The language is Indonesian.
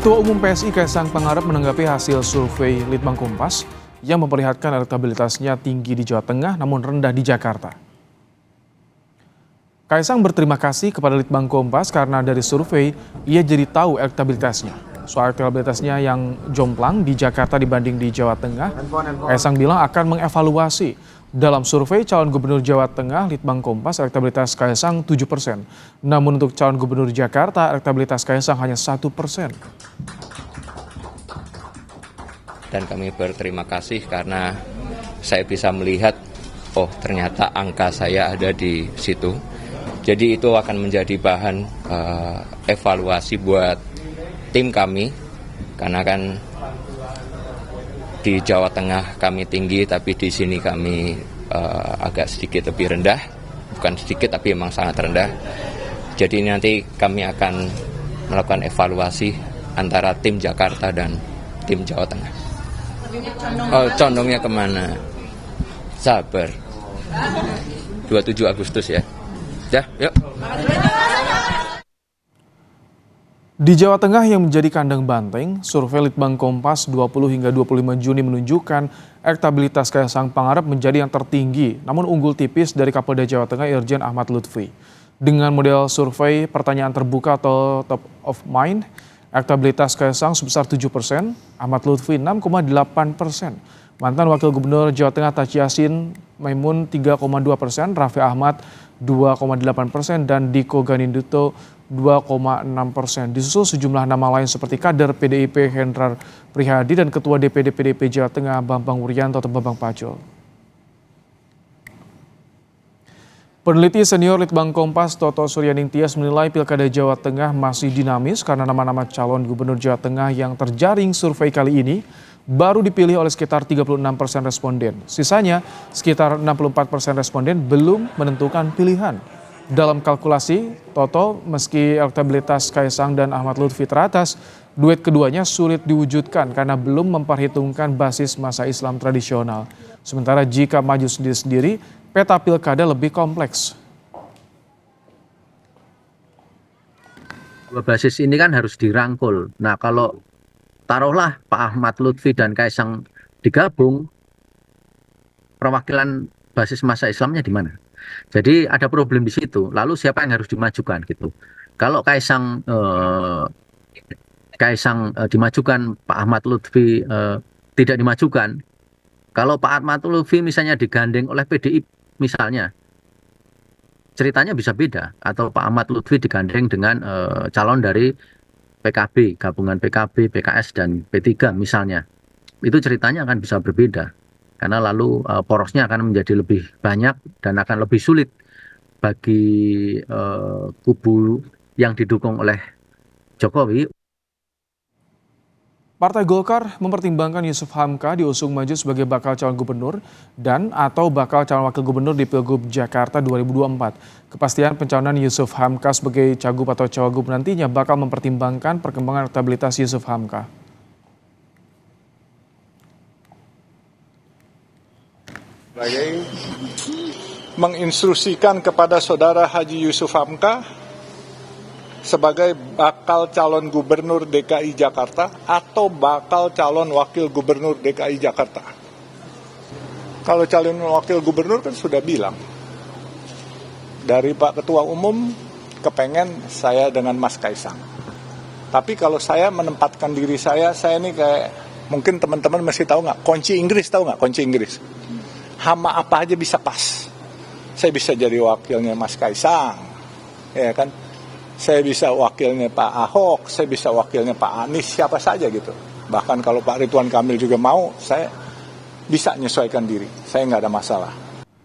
Ketua Umum PSI Kaisang Pangarep menanggapi hasil survei Litbang Kompas yang memperlihatkan elektabilitasnya tinggi di Jawa Tengah namun rendah di Jakarta. Kaisang berterima kasih kepada Litbang Kompas karena dari survei ia jadi tahu elektabilitasnya. Soal elektabilitasnya yang jomplang di Jakarta dibanding di Jawa Tengah, Kaisang bilang akan mengevaluasi. Dalam survei calon gubernur Jawa Tengah, Litbang Kompas elektabilitas Kaisang 7%. Namun untuk calon gubernur Jakarta, elektabilitas Kaisang hanya 1%. Dan kami berterima kasih karena saya bisa melihat, oh ternyata angka saya ada di situ. Jadi itu akan menjadi bahan evaluasi buat tim kami, karena kan di Jawa Tengah kami tinggi, tapi di sini kami agak sedikit lebih rendah, bukan sedikit tapi memang sangat rendah. Jadi nanti kami akan melakukan evaluasi antara tim Jakarta dan tim Jawa Tengah. Oh, condongnya kemana? Sabar. 27 Agustus ya. Ya, yuk. Di Jawa Tengah yang menjadi kandang banteng, survei Litbang Kompas 20 hingga 25 Juni menunjukkan elektabilitas Kaisang Pangarep menjadi yang tertinggi, namun unggul tipis dari Kapolda Jawa Tengah Irjen Ahmad Lutfi. Dengan model survei pertanyaan terbuka atau top of mind, elektabilitas Kaisang sebesar 7%, Ahmad Lutfi 6,8%. Mantan Wakil Gubernur Jawa Tengah Taci Yassin Maimun 3,2%, Raffi Ahmad 2,8%, dan Diko Ganinduto 2,6%. Disusul sejumlah nama lain seperti kader PDIP Hendrar Prihadi dan Ketua DPD PDIP Jawa Tengah Bambang Wuryanto atau Bambang Pacul. Peneliti senior Litbang Kompas Toto Suryaning Tias menilai Pilkada Jawa Tengah masih dinamis karena nama-nama calon gubernur Jawa Tengah yang terjaring survei kali ini baru dipilih oleh sekitar 36% responden. Sisanya sekitar 64% responden belum menentukan pilihan. Dalam kalkulasi Toto, meski elektabilitas Kaisang dan Ahmad Lutfi teratas, duet keduanya sulit diwujudkan karena belum memperhitungkan basis masa Islam tradisional. Sementara jika maju sendiri-sendiri, peta pilkada lebih kompleks. Dua basis ini kan harus dirangkul. Nah, kalau taruhlah Pak Ahmad Lutfi dan Kaisang digabung, perwakilan basis masa Islamnya di mana? Jadi ada problem di situ. Lalu siapa yang harus dimajukan gitu? Kalau Kaisang dimajukan, Pak Ahmad Lutfi tidak dimajukan. Kalau Pak Ahmad Lutfi misalnya digandeng oleh PDI misalnya, ceritanya bisa beda. Atau Pak Ahmad Lutfi digandeng dengan calon dari PKB, gabungan PKB, PKS, dan P3 misalnya. Itu ceritanya akan bisa berbeda. Karena lalu porosnya akan menjadi lebih banyak dan akan lebih sulit bagi kubu yang didukung oleh Jokowi. Partai Golkar mempertimbangkan Yusuf Hamka diusung maju sebagai bakal calon gubernur dan atau bakal calon wakil gubernur di Pilgub Jakarta 2024. Kepastian pencalonan Yusuf Hamka sebagai cagup atau cawagup nantinya bakal mempertimbangkan perkembangan elektabilitas Yusuf Hamka. Sebagai menginstruksikan kepada saudara Haji Yusuf Hamka sebagai bakal calon gubernur DKI Jakarta atau bakal calon wakil gubernur DKI Jakarta. Kalau calon wakil gubernur kan sudah bilang, dari Pak Ketua Umum kepengen saya dengan Mas Kaisang. Tapi kalau saya menempatkan diri saya ini kayak, mungkin teman-teman masih tahu nggak, kunci Inggris, tahu nggak kunci Inggris? Hama apa aja bisa pas. Saya bisa jadi wakilnya Mas Kaisang, ya kan? Saya bisa wakilnya Pak Ahok, saya bisa wakilnya Pak Anies, siapa saja gitu. Bahkan kalau Pak Ridwan Kamil juga mau, saya bisa menyesuaikan diri. Saya nggak ada masalah.